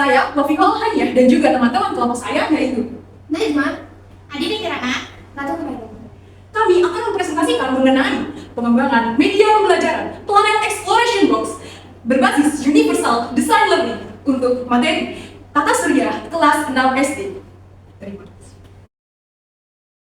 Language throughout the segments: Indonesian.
Saya, Wafiqul Hanya, dan juga teman-teman kelompok saya, yaitu Najma, Adini Kirana, Ratu Kemarin. kami akan mempresentasikan mengenai pengembangan media pembelajaran Planet Exploration Box berbasis Universal Design Learning untuk materi Tata Surya kelas 6 SD. Terima kasih.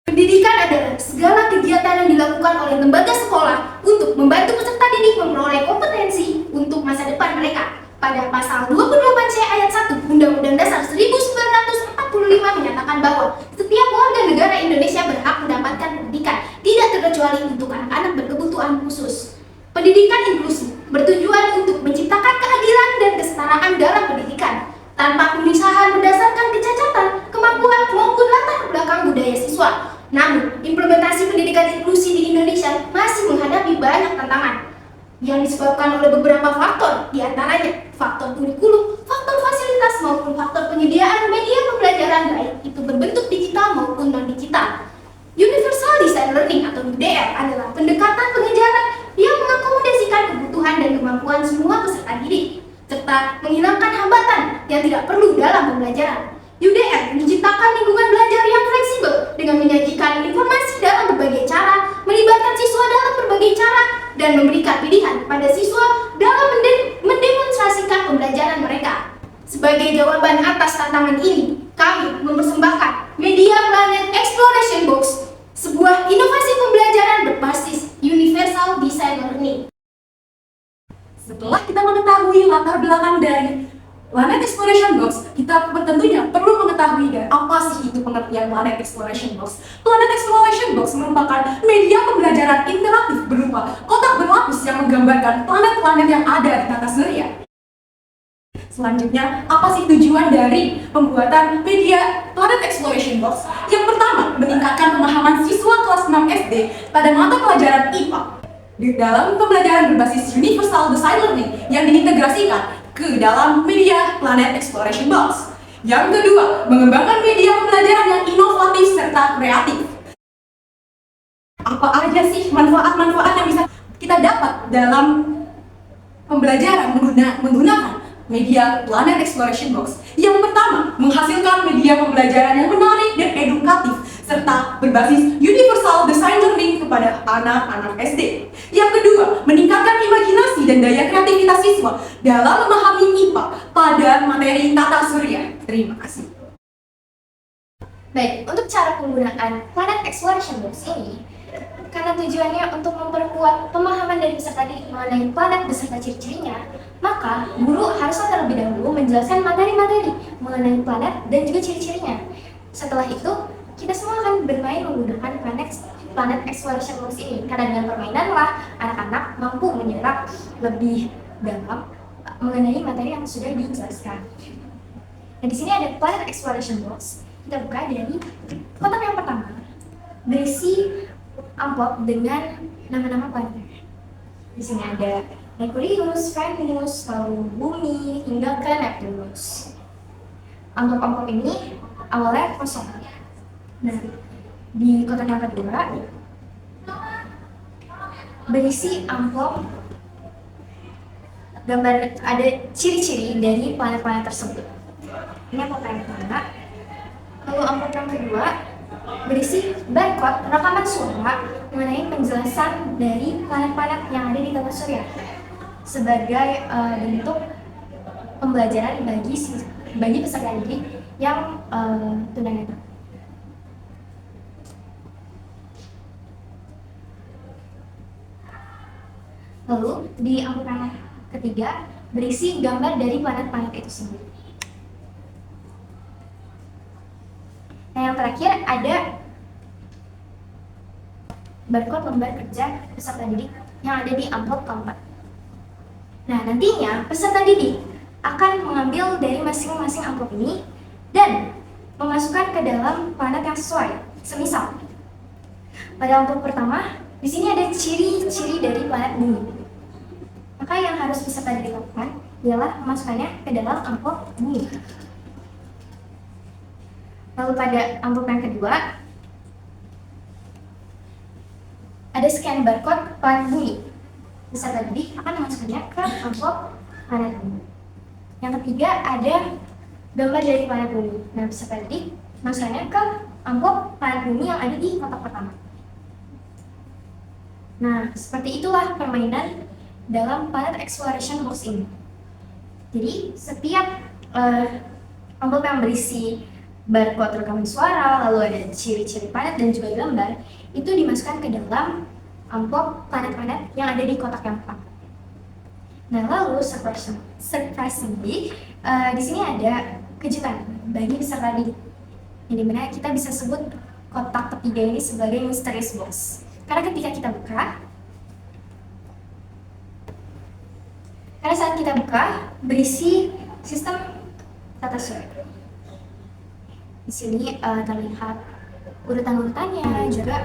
Pendidikan adalah segala kegiatan yang dilakukan oleh lembaga sekolah untuk membantu peserta didik memperoleh kompetensi untuk masa depan mereka. Pada pasal 28C ayat 1 Undang-Undang Dasar 1945 menyatakan bahwa setiap warga negara Indonesia berhak mendapatkan pendidikan, tidak terkecuali untuk anak-anak berkebutuhan khusus. Pendidikan inklusi bertujuan untuk menciptakan keadilan dan kesetaraan dalam pendidikan, tanpa pemisahan berdasarkan kecacatan, kemampuan maupun latar belakang budaya siswa. Namun, implementasi pendidikan inklusi di Indonesia masih menghadapi banyak tantangan yang disebabkan oleh beberapa faktor, diantaranya faktor kurikulum, faktor fasilitas maupun faktor penyediaan media pembelajaran baik itu berbentuk digital maupun non-digital. Universal Design Learning atau UDL adalah pendekatan pengejaran yang mengakomodasikan kebutuhan dan kemampuan semua peserta didik, serta menghilangkan hambatan yang tidak perlu dalam pembelajaran. UDL menciptakan lingkungan belajar yang fleksibel dengan menyajikan informasi dalam berbagai cara, melibatkan siswa dalam berbagai cara, dan memberikan pilihan kepada siswa dalam mendemonstrasikan pembelajaran mereka. Sebagai jawaban atas tantangan ini, kami mempersembahkan Media Planet Exploration Box, sebuah inovasi pembelajaran berbasis Universal Design Learning. Setelah kita mengetahui latar belakang dari Planet Exploration Box, kita tentunya perlu mengetahui dan apa sih itu pengertian Planet Exploration Box. Planet Exploration Box merupakan media pembelajaran interaktif berupa kotak berlapis yang menggambarkan planet-planet yang ada di tata surya. Selanjutnya, apa sih tujuan dari pembuatan media Planet Exploration Box? Yang pertama, meningkatkan pemahaman siswa kelas 6 SD pada mata pelajaran IPA di dalam pembelajaran berbasis Universal Design Learning yang diintegrasikan ke dalam media Planet Exploration Box. Yang kedua, mengembangkan media pembelajaran yang inovatif serta kreatif. Apa aja sih manfaat-manfaat yang bisa kita dapat dalam pembelajaran menggunakan media Planet Exploration Box? Yang pertama, menghasilkan media pembelajaran yang menarik dan edukatif serta berbasis Universal Design Learning kepada anak-anak SD. Yang kedua, meningkatkan imajinasi dan daya kreativitas siswa dalam memahami IPA pada materi tata surya. Terima kasih. Baik, untuk cara penggunaan Planet Exploration Box ini, karena tujuannya untuk memperkuat pemahaman dari peserta didik mengenai planet beserta ciri-cirinya, maka guru haruslah terlebih dahulu menjelaskan materi-materi mengenai planet dan juga ciri-cirinya. Setelah itu, kita semua akan bermain menggunakan Planet Exploration Box ini, karena dengan permainanlah anak-anak mampu menyerap lebih dalam mengenai materi yang sudah dijelaskan. Nah, di sini ada Planet Exploration Box. Kita buka dari kotak yang pertama, berisi amplop dengan nama-nama planet. Di sini ada Merkurius, Venus, lalu Bumi, hingga ke Neptunus. Amplop-amplop ini awalnya kosong. Nah, di kotak yang kedua berisi amplop gambar, ada ciri-ciri dari planet-planet tersebut. Ini amplop yang pertama. Lalu amplop yang kedua berisi barcode rekaman suara mengenai penjelasan dari planet-planet yang ada di tata surya sebagai bentuk pembelajaran bagi peserta didik yang tunanetra. Lalu di amplop yang ketiga berisi gambar dari planet-planet itu sendiri. Nah, yang terakhir ada barcode lembar kerja peserta didik yang ada di amplop keempat. Nah, nantinya peserta didik akan mengambil dari masing-masing amplop ini dan memasukkan ke dalam planet yang sesuai. Semisal, pada amplop pertama, di sini ada ciri-ciri dari planet Bumi. Maka yang harus peserta didik lakukan ialah memasukkannya ke dalam amplop Bumi. Lalu pada amplop yang kedua, ada scan barcode planet Bumi. Peserta didik akan memasukkannya ke amplop planet Bumi. Yang ketiga ada gambar dari planet bumi. Nah, peserta didik masukkannya ke amplop planet bumi yang ada di kotak pertama. Nah, seperti itulah permainan dalam Planet Exploration Box ini. Jadi, setiap amplop yang berisi barcode rekaman suara, lalu ada ciri-ciri planet dan juga gambar, itu dimasukkan ke dalam amplop planet-planet yang ada di kotak yang pertama. Nah, lalu surprisingly, di sini ada kejutan bagi peserta didik, yang dimana kita bisa sebut kotak ketiga ini sebagai mysterious box. Karena ketika kita buka, karena saat kita buka berisi sistem tata surya. Di sini terlihat urutan-urutannya, juga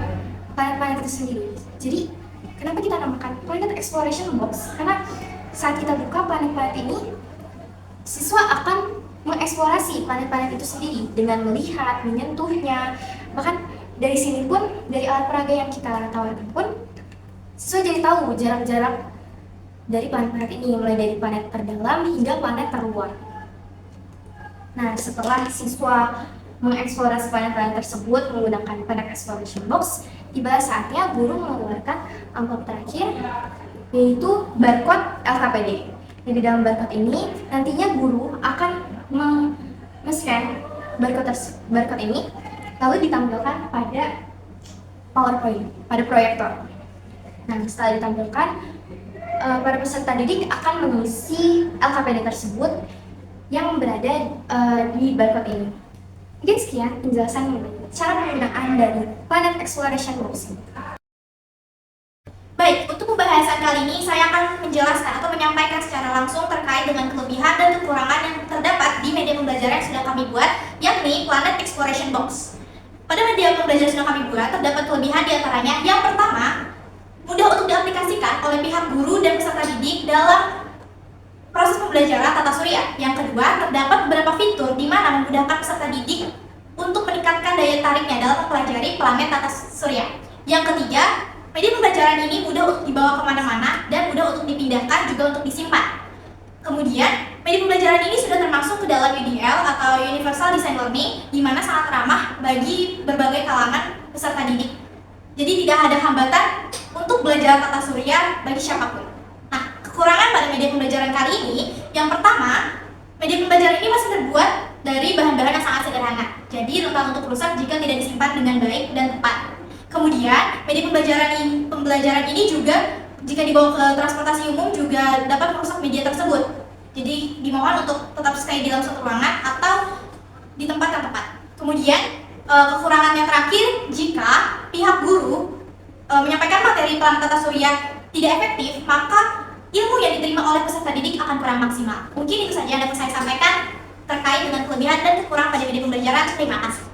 planet-planet itu sendiri. Jadi, kenapa kita namakan Planet Exploration Box? Karena saat kita buka planet-planet ini, siswa akan mengeksplorasi planet-planet itu sendiri dengan melihat, menyentuhnya. Bahkan dari sini pun, dari alat peraga yang kita tawarkan pun, siswa jadi tahu jarak-jarak dari planet-planet ini, mulai dari planet terdalam hingga planet terluar. Nah, setelah siswa mengeksplorasi planet-planet tersebut menggunakan Planet Exploration Box, tiba saatnya guru mengeluarkan amplop terakhir, yaitu barcode LKPD. Jadi dalam barcode ini, nantinya guru akan men-scan barcode ini, lalu ditampilkan pada PowerPoint, pada proyektor. Nah, setelah ditampilkan, para peserta didik akan mengisi LKPD tersebut yang berada di barcode ini. Mungkin sekian penjelasan mengenai cara penggunaan dari Planet Exploration Box ini. Baik, untuk pembahasan kali ini saya akan menjelaskan atau menyampaikan secara langsung terkait dengan kelebihan dan kekurangan yang terdapat di media pembelajaran yang sudah kami buat, yakni Planet Exploration Box. Pada media pembelajaran yang sudah kami buat, terdapat kelebihan diantaranya. Yang pertama, mudah untuk diaplikasikan oleh pihak guru dan peserta didik dalam proses pembelajaran tata surya. Yang kedua, terdapat beberapa fitur di mana memudahkan peserta didik untuk meningkatkan daya tariknya dalam mempelajari planet tata surya. Yang ketiga, media pembelajaran ini mudah untuk dibawa kemana-mana dan mudah untuk dipindahkan juga untuk disimpan. Kemudian, media pembelajaran ini sudah termasuk ke dalam UDL atau Universal Design Learning, di mana sangat ramah bagi berbagai kalangan peserta didik. Jadi tidak ada hambatan untuk belajar tata surya bagi siapapun. Nah, kekurangan pada media pembelajaran kali ini, yang pertama, media pembelajaran ini masih terbuat dari bahan-bahan yang sangat sederhana, jadi rentan untuk rusak jika tidak disimpan dengan baik dan tepat. Kemudian, media pembelajaran ini juga jika dibawa ke transportasi umum juga dapat merusak media tersebut. Jadi dimohon untuk tetap stay di dalam suatu ruangan atau di tempat yang tepat. Kemudian, kekurangan yang terakhir, jika pihak guru menyampaikan materi planet tata surya tidak efektif, maka ilmu yang diterima oleh peserta didik akan kurang maksimal. Mungkin itu saja yang dapat saya sampaikan terkait dengan kelebihan dan kekurangan pada media pembelajaran. Terima kasih.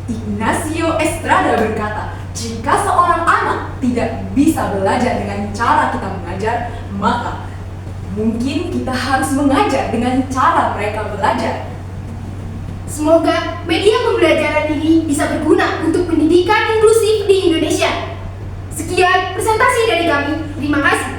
Ignacio Estrada berkata, jika seorang anak tidak bisa belajar dengan cara kita mengajar, maka mungkin kita harus mengajar dengan cara mereka belajar. Semoga media pembelajaran ini bisa berguna untuk pendidikan inklusif di Indonesia. Sekian presentasi dari kami. Terima kasih.